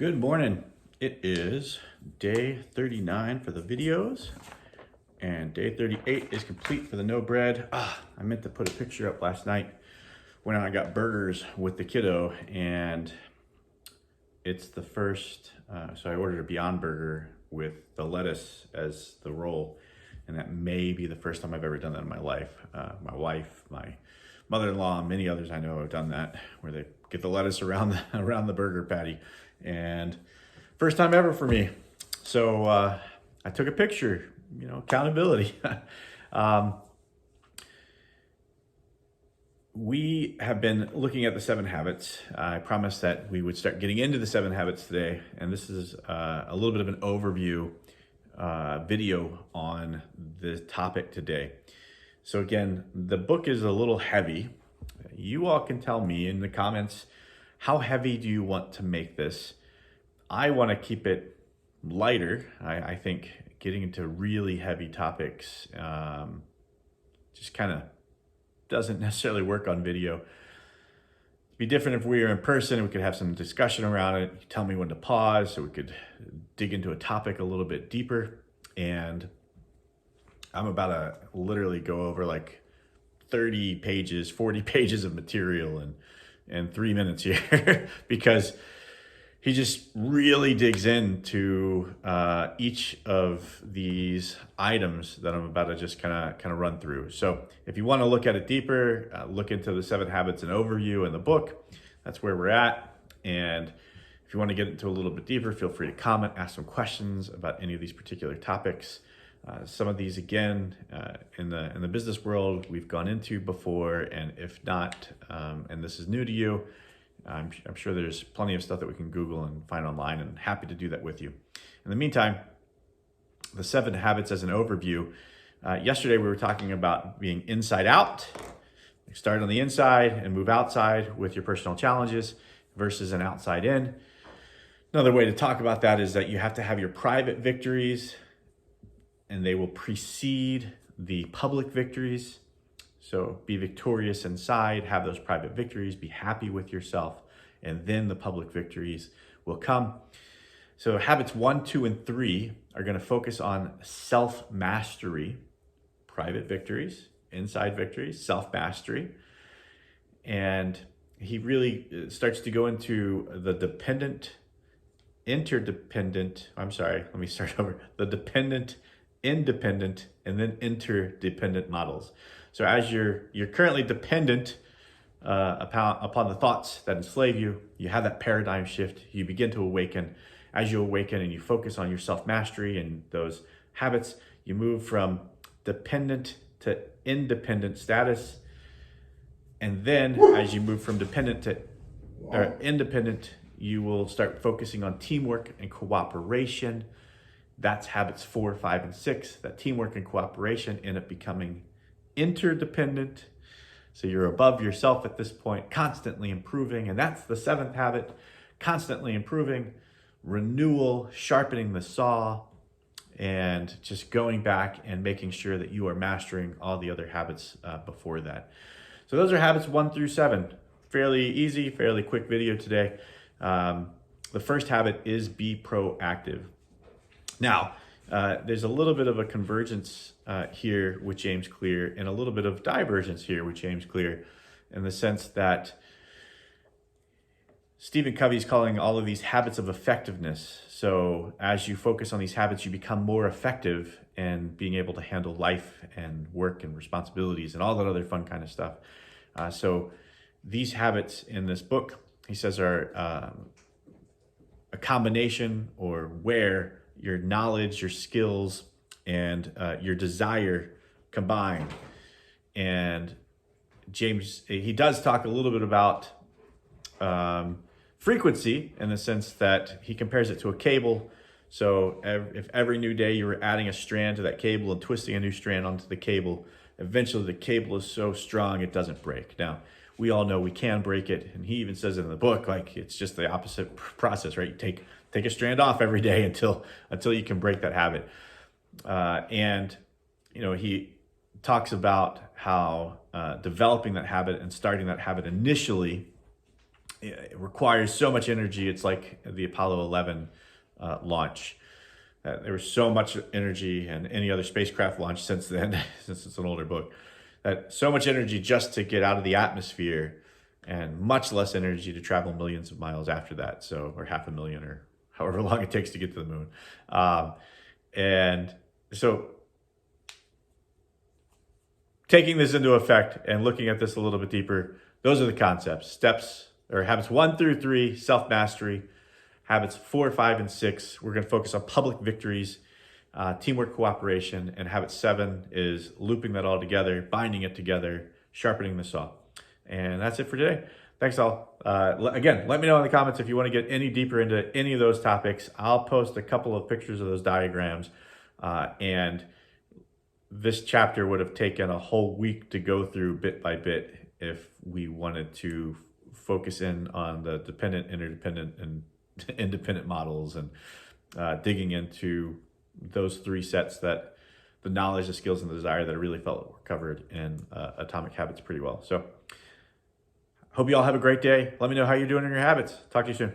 Good morning. It is day 39 for the videos and day 38 is complete for the no bread. I meant to put a picture up last night when I got burgers with the kiddo, and it's the first, so I ordered a Beyond Burger with the lettuce as the roll, and that may be the first time I've ever done that in my life. My wife, my mother-in-law, and many others I know have done that, where they get the lettuce around the burger patty, and first time ever for me. So I took a picture, accountability. We have been looking at the 7 habits. I promised that we would start getting into the 7 habits today, and this is a little bit of an overview video on the topic today. So again, the book is a little heavy. You all can tell me in the comments, how heavy do you want to make this? I want to keep it lighter. I think getting into really heavy topics just kind of doesn't necessarily work on video. It'd be different if we were in person. We could have some discussion around it. You tell me when to pause so we could dig into a topic a little bit deeper. And I'm about to literally go over like 30 pages, 40 pages of material in 3 minutes here because he just really digs into each of these items that I'm about to just kind of run through. So if you want to look at it deeper, look into the 7 habits and overview in the book. That's where we're at. And if you want to get into a little bit deeper, feel free to comment, ask some questions about any of these particular topics. Some of these, again, in the business world, we've gone into before, and if not, and this is new to you, I'm sure there's plenty of stuff that we can Google and find online, and happy to do that with you. In the meantime, the 7 habits as an overview. Yesterday we were talking about being inside out. Start on the inside and move outside with your personal challenges versus an outside in. Another way to talk about that is that you have to have your private victories, and they will precede the public victories. So be victorious inside, have those private victories, be happy with yourself, and then the public victories will come. So habits 1, 2, and 3 are going to focus on self-mastery, private victories, inside victories, self-mastery. And he really starts to go into the dependent, interdependent, the dependent, independent, and then interdependent models. So as you're currently dependent upon the thoughts that enslave you, you have that paradigm shift, you begin to awaken. As you awaken and you focus on your self-mastery and those habits, you move from dependent to independent status. And then as you move from dependent to independent, you will start focusing on teamwork and cooperation. That's habits 4, 5, and 6. That teamwork and cooperation end up becoming interdependent. So you're above yourself at this point, constantly improving. And that's the 7th habit, constantly improving, renewal, sharpening the saw, and just going back and making sure that you are mastering all the other habits before that. So those are habits 1 through 7. Fairly easy, fairly quick video today. The first habit is be proactive. Now, there's a little bit of a convergence here with James Clear and a little bit of divergence here with James Clear, in the sense that Stephen Covey is calling all of these habits of effectiveness. So as you focus on these habits, you become more effective in being able to handle life and work and responsibilities and all that other fun kind of stuff. So these habits in this book, he says, are a combination, or where your knowledge, your skills, and your desire combine. And James, he does talk a little bit about frequency, in the sense that he compares it to a cable. So if every new day you were adding a strand to that cable and twisting a new strand onto the cable, eventually the cable is so strong it doesn't break. Now, we all know we can break it, and he even says it in the book, like it's just the opposite process, right? You take a strand off every day until you can break that habit. And he talks about how developing that habit and starting that habit initially it requires so much energy. It's like the Apollo 11 launch. There was so much energy, and any other spacecraft launch since then, since it's an older book, that so much energy just to get out of the atmosphere, and much less energy to travel millions of miles after that. So, or 500,000, or however long it takes to get to the moon. And so taking this into effect and looking at this a little bit deeper, those are the concepts. Steps, or habits 1 through 3, self-mastery. Habits 4, 5, and 6, we're going to focus on public victories, teamwork, cooperation. And habit 7 is looping that all together, binding it together, sharpening the saw. And that's it for today. Thanks all. Again, let me know in the comments if you want to get any deeper into any of those topics. I'll post a couple of pictures of those diagrams. And this chapter would have taken a whole week to go through bit by bit if we wanted to focus in on the dependent, interdependent, and independent models, and digging into those 3 sets, that the knowledge, the skills, and the desire that I really felt were covered in Atomic Habits pretty well. So hope you all have a great day. Let me know how you're doing in your habits. Talk to you soon.